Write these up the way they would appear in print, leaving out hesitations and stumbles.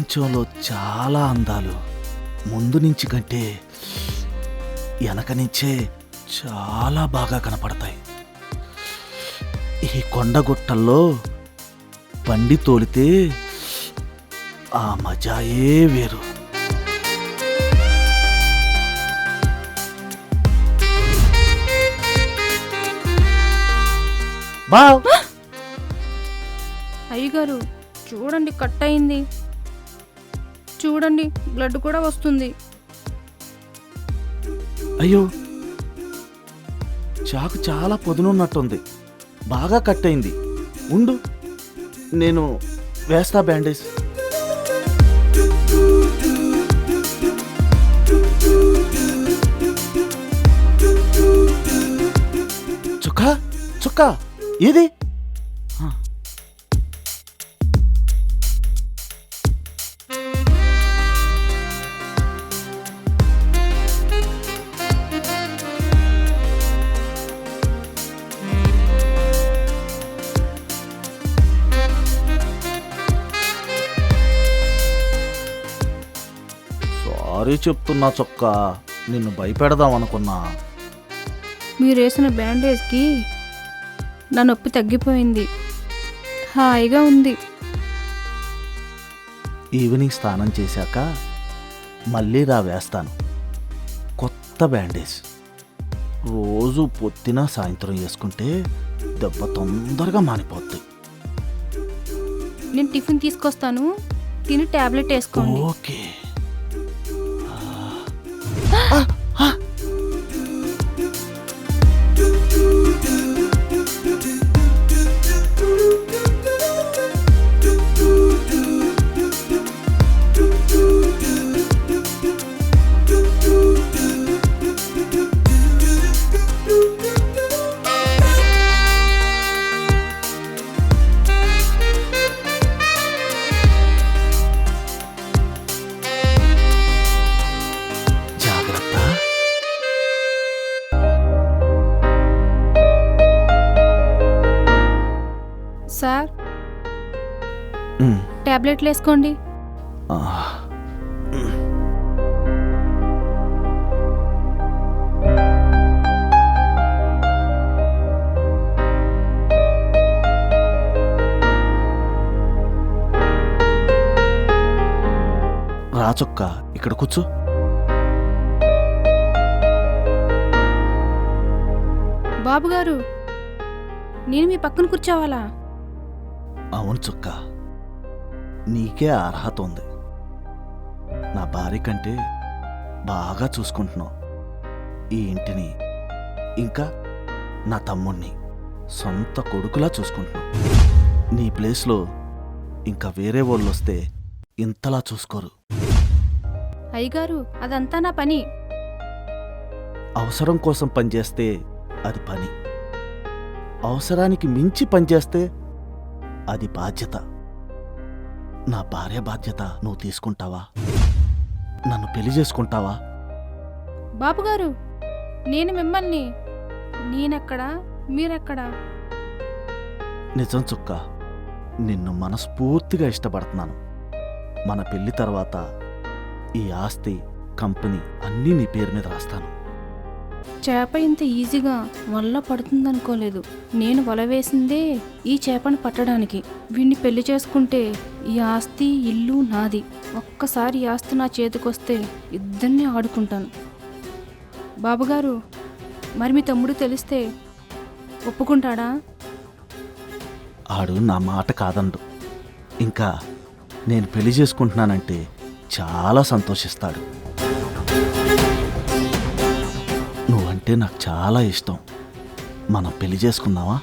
ప్రపంచంలో చాలా అందాలు ముందు నుంచి కంటే వెనక నుంచే చాలా బాగా కనపడతాయి. ఈ కొండగుట్టల్లో బండి తోలితే ఆ మజాయే వేరు. బావ్ అయ్యగారు చూడండి, కట్ అయింది. చూడండి, బ్లడ్ కూడా వస్తుంది. అయ్యో, చాకు చాలా పొదునున్నట్టుంది. బాగా కట్ అయింది. ఉండు, నేను వేస్తా బ్యాండేజ్. చుక్కా చుక్కా ఏది? సారీ చెప్తున్నా చొక్కా, నిన్ను భయపెడదాం అనుకున్నా. మీరు వేసిన బ్యాండేజ్కి నా నొప్పి తగ్గిపోయింది, హాయిగా ఉంది. ఈవినింగ్ స్నానం చేశాక మళ్ళీ వేస్తాను కొత్త బ్యాండేజ్. రోజు పొద్దున సాయంత్రం వేసుకుంటే దెబ్బ తొందరగా మానిపోద్ది. నేను టిఫిన్ తీసుకొస్తాను, తిని టాబ్లెట్ వేసుకోండి. ఓకే. సార్, టాబ్లెట్లు వేసుకోండి. రాచొక్క, ఇక్కడ కూర్చో. బాబుగారు, నేను మీ పక్కన కూర్చోవాలా? అవును చుక్క, నీకే అర్హత ఉంది. నా భార్య కంటే బాగా చూసుకుంటున్నావు. ఈ ఇంటిని ఇంకా నా తమ్ముణ్ణి సొంత కొడుకులా చూసుకుంటున్నావు. నీ ప్లేస్లో ఇంకా వేరే వాళ్ళు వస్తే ఇంతలా చూసుకోరు. అయ్యగారు, అదంతా నా పని. అవసరం కోసం పనిచేస్తే అది పని, అవసరానికి మించి పనిచేస్తే అది బాధ్యత. నా భార్య బాధ్యత నువ్వు తీసుకుంటావా? నన్ను పెళ్లి చేసుకుంటావా? బాబుగారు, నేను మిమ్మల్ని, నేనెక్కడా మీరెక్కడా? నిజం చుక్క, నిన్ను మనస్ఫూర్తిగా ఇష్టపడుతున్నాను. మన పెళ్లి తర్వాత ఈ ఆస్తి, కంపెనీ అన్నీ నీ పేరు మీద రాస్తాను. చేప ఇంత ఈజీగా వల్ల పడుతుందనుకోలేదు. నేను వల వేసిందే ఈ చేపను పట్టడానికి. వీణ్ణి పెళ్లి చేసుకుంటే ఈ ఆస్తి, ఇల్లు నాది. ఒక్కసారి ఈ ఆస్తి నా చేతికొస్తే ఇద్దరిని ఆడుకుంటాను. బాబుగారు, మరి మీ తమ్ముడు తెలిస్తే ఒప్పుకుంటాడా? ఆడు నా మాట కాదండు. ఇంకా నేను పెళ్లి చేసుకుంటున్నానంటే చాలా సంతోషిస్తాడు. నువ్వంటే నాకు చాలా ఇష్టం. మనం పెళ్లి చేసుకుందామా?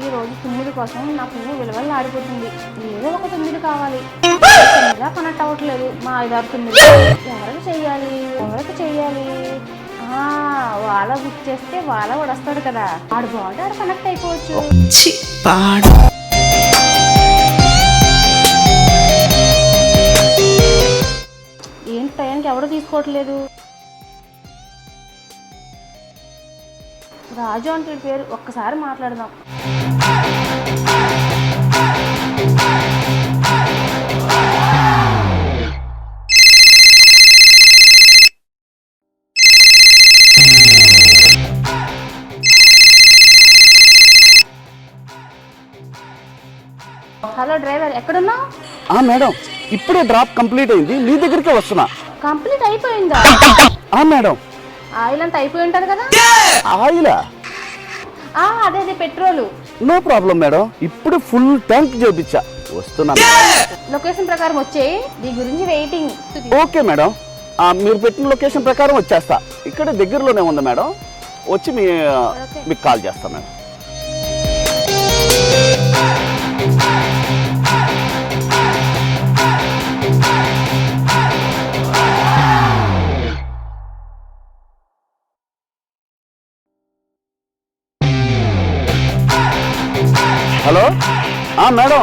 ఈ రోజు తుమ్మిడి కోసం నా పువ్వు విలువలు ఆడిపోతుంది. ఏదో ఒక తుమ్మిడి కావాలి. కనెక్ట్ అవ్వట్లేదు. మా 5-6 తుమ్మిడి ఎవరికి చెయ్యాలి? వాళ్ళ బుక్ చేస్తే వాళ్ళ కూడా వస్తాడు కదా, ఆడు బాగుంటే ఆడు కనెక్ట్ అయిపోవచ్చు. ఏంటి టైంకి ఎవరు తీసుకోవట్లేదు? రాజు అంటే పేరు, ఒక్కసారి మాట్లాడదాం. హలో డ్రైవర్, ఎక్కడున్నావు? మేడం, ఇప్పుడే డ్రాప్ కంప్లీట్ అయింది, మీ దగ్గరికే వస్తున్నా. కంప్లీట్ అయిపోయిందా? మేడం. ఆయిల్ అంతా అయిపోయి ఉంటుంది కదా? ఆయిలా? అదే అదే పెట్రోలు. నో ప్రాబ్లం మేడం, ఇప్పుడు ఫుల్ ట్యాంక్ చేపించా, వస్తున్నాను. లొకేషన్ ప్రకారం వచ్చేయి, దీని గురించి వెయిటింగ్. ఓకే మేడం, మీరు పెట్టిన లొకేషన్ ప్రకారం వచ్చేస్తా. ఇక్కడ దగ్గరలోనే ఉంది మేడం, వచ్చి మీకు కాల్ చేస్తా మేడం. హలో మేడం,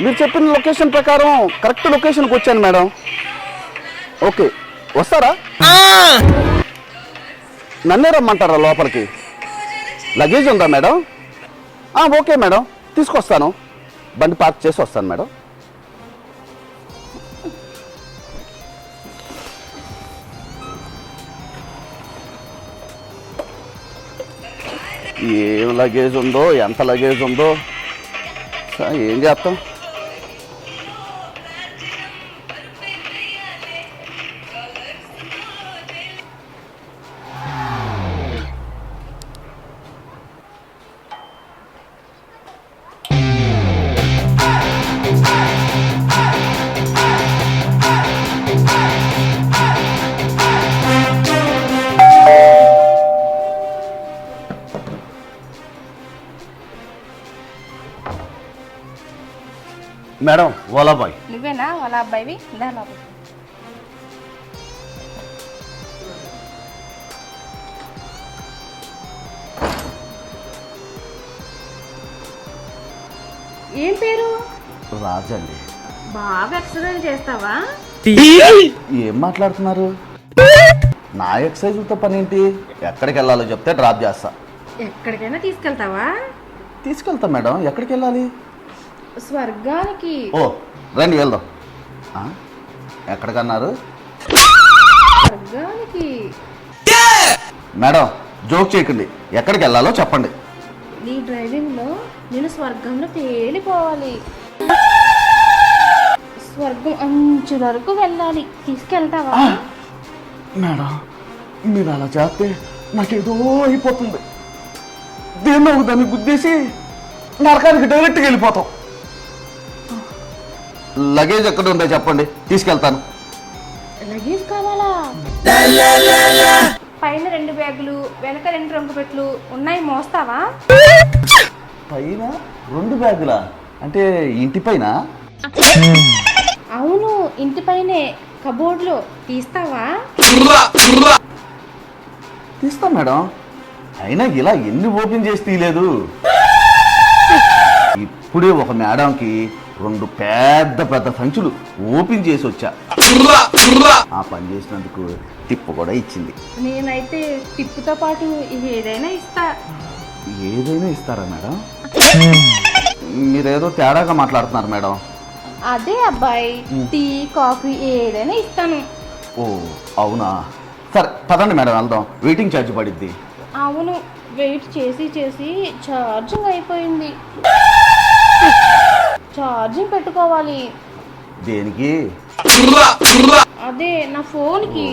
మీరు చెప్పిన లొకేషన్ ప్రకారం కరెక్ట్ లొకేషన్కి వచ్చాను మేడం. ఓకే, వస్తారా? నన్నే రమ్మంటారా లోపలికి? లగేజ్ ఉందా మేడం? ఓకే మేడం, తీసుకొస్తాను. బండి పార్క్ చేసి వస్తాను మేడం. ఏం లగేజ్ ఉందో, ఎంత లగేజ్ ఉందో ఏం చేస్తాం. Madam, Ola boy. నువ్వేనా వాళ్ళ అబ్బాయివి? లోపల. ఏం పేరు? రాజండి. బాగా ఎక్సర్సైజ్ చేస్తావా? ఏం మాట్లాడుతున్నారు? నా ఎక్సర్సైజ్తో పని ఏంటి? ఎక్కడికి వెళ్ళాలో చెప్తే డ్రాప్ చేస్తా. ఎక్కడికైనా తీసుకెళ్తావా? తీసుకెళ్తా మేడం. ఎక్కడికి వెళ్ళాలి? స్వర్గానికి. రండి వెళ్దాం. ఎక్కడికన్నారు? స్వర్గానికి. మేడం, జోక్ చేయకండి, ఎక్కడికి వెళ్ళాలో చెప్పండి. నీ డ్రైవింగ్ లో నేను స్వర్గంలో తేలిపోవాలి. స్వర్గం అంచు వరకు వెళ్ళాలి, తీసుకెళ్తావా? మేడం, మీరు అలా చేస్తే నాకేదో అయిపోతుంది. దేన్నో దాన్ని గుద్దేసి నరకానికి డైరెక్ట్గా వెళ్ళిపోతాం. లగేజ్ ఎక్కడ ఉందో చెప్పండి, తీసుకెళ్తాను. లగేజ్ కావాలా? పైన 2 బ్యాగులు, వెనక 2 ట్రంక్ పెట్లు ఉన్నాయి, మోస్తావా? పైన 2 బ్యాగులా? అంటే ఇంటి పైన? అవును, ఇంటి పైనే కబోర్డ్లో. తీస్తావా? తీస్తా మేడం, అయినా ఇలా ఎన్ని ఓపెన్ చేసి తీయలేదు. ఇప్పుడే ఒక మేడంకి 2 పెద్ద పెద్ద సంచులు ఓపెన్ చేసి వచ్చా. ఆ పని చేసినందుకు టిప్పు కూడా ఇచ్చింది. నేనైతే టిప్పుతో పాటు ఇవి ఏదైనా ఇస్తా. ఏదైనా ఇస్తారా మేడం? మీరేదో తేడాగా మాట్లాడుతున్నారు మేడం. అదే అబ్బాయి, టీ కాఫీ ఏదైనా ఇస్తాను. అవునా? సరే పదండి మేడం, వెళ్దాం. వెయిటింగ్ ఛార్జ్ పడిద్ది. అవును, వెయిట్ చేసి చేసి ఛార్జింగ్ అయిపోయింది. ఛార్జింగ్ పెట్టుకోవాలి. దేనికి? అదే నా ఫోన్కి.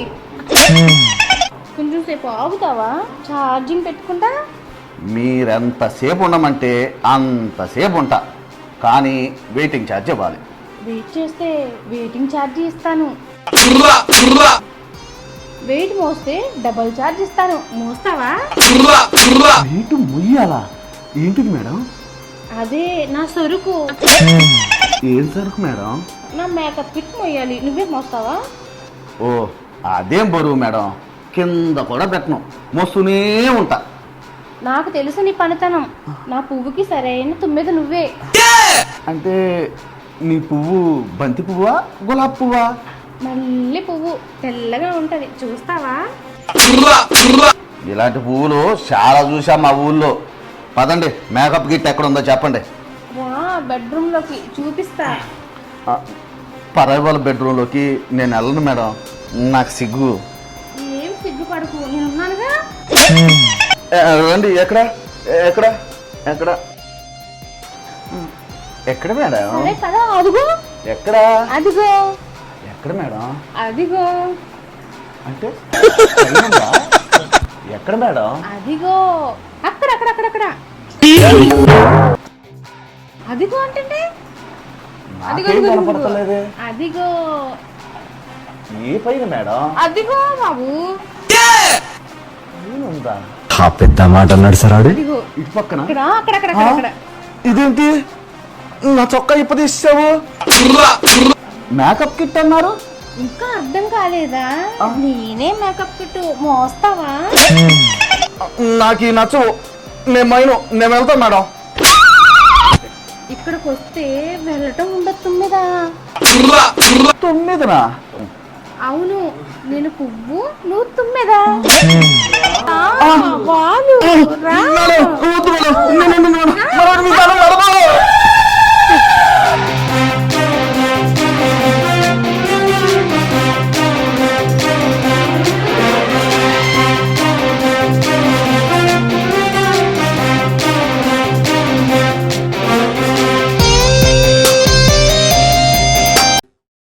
కొంచెం సేపు ఆగుతావా? ఛార్జింగ్ పెట్టుకుంటా. మీరెంతసేపు ఉండమంటే అంతసేపు ఉంటా, కానీ వెయిటింగ్ ఛార్జ్ ఇవ్వాలి. వెయిట్ చేస్తే వెయిటింగ్ ఛార్జ్ ఇస్తాను. వెయిట్ మోస్తే డబుల్ ఛార్జ్ ఇస్తాను, మోస్తావా? వెయిట్ మొయ్యాలా? ఏంటిది మేడం? అదే నా సరుకు. ఏం సరుకు మేడం? నా మేకప్ కిట్ మొయ్యాలి, నువ్వే మోస్తావా? అదేం బరువు మేడం, కింద కూడా పెట్టను, మోస్తూనే ఉంటా. నాకు తెలుసు నీ పనితనం. నా పువ్వుకి సరైన తుమ్మెద నువ్వే. అంటే నీ పువ్వు బంతి పువ్వా, గులాబీ పువ్వా? మళ్ళీ పువ్వు తెల్లగా ఉంటది, చూస్తావా? ఇలాంటి పువ్వులు చాలా చూసాం మా ఊళ్ళో. పదండి, మేకప్ కిట్ ఎక్కడ ఉందో చెప్పండి. బెడ్రూమ్లోకి చూపిస్తా. పరాయి వాళ్ళ బెడ్రూమ్లోకి నేను వెళ్ళను మేడం, నాకు సిగ్గు. ఏం సిగ్గుపడకు, నేను ఉన్నానుగా. రండి. ఎక్కడ ఎక్కడ ఎక్కడ ఎక్కడ మేడం? సరే కదా, అదిగో. ఎక్కడ? అదిగో. ఎక్కడ మేడం? అదిగో. అంటే పైనుందా? ఎక్కడ మేడం? అదిగో. అక్కడ అక్కడ అక్కడ అక్కడ. అదిగో అంటే నాకేం కనపడతలేదే. అదిగో. ఏ పైన మేడం? అదిగో బాబు. పైనుందా? పెద్ద మాట అన్నాడు సార్ ఆడు. అదిగో ఇటు పక్కన. ఇక్కడ అక్కడ అక్కడ అక్కడ. ఇదేంటి నా చొక్కా ఇప్పదీసావు? మేకప్ కిట్ అన్నారు. ఇంకా అర్థం కాలేదా? నేనే మేకప్ కిట్ మోస్తావా? నాకు ఈ నచ్చవు. నేను వెళ్తాను మేడం. ఇక్కడికి వస్తే వెళ్ళటం ఉండదు తుమ్మిదా. 9న? అవును, నేను పువ్వు, నువ్వు తుమ్మెదా. వాళ్ళు రా. మేడం, వద్దు మేడం.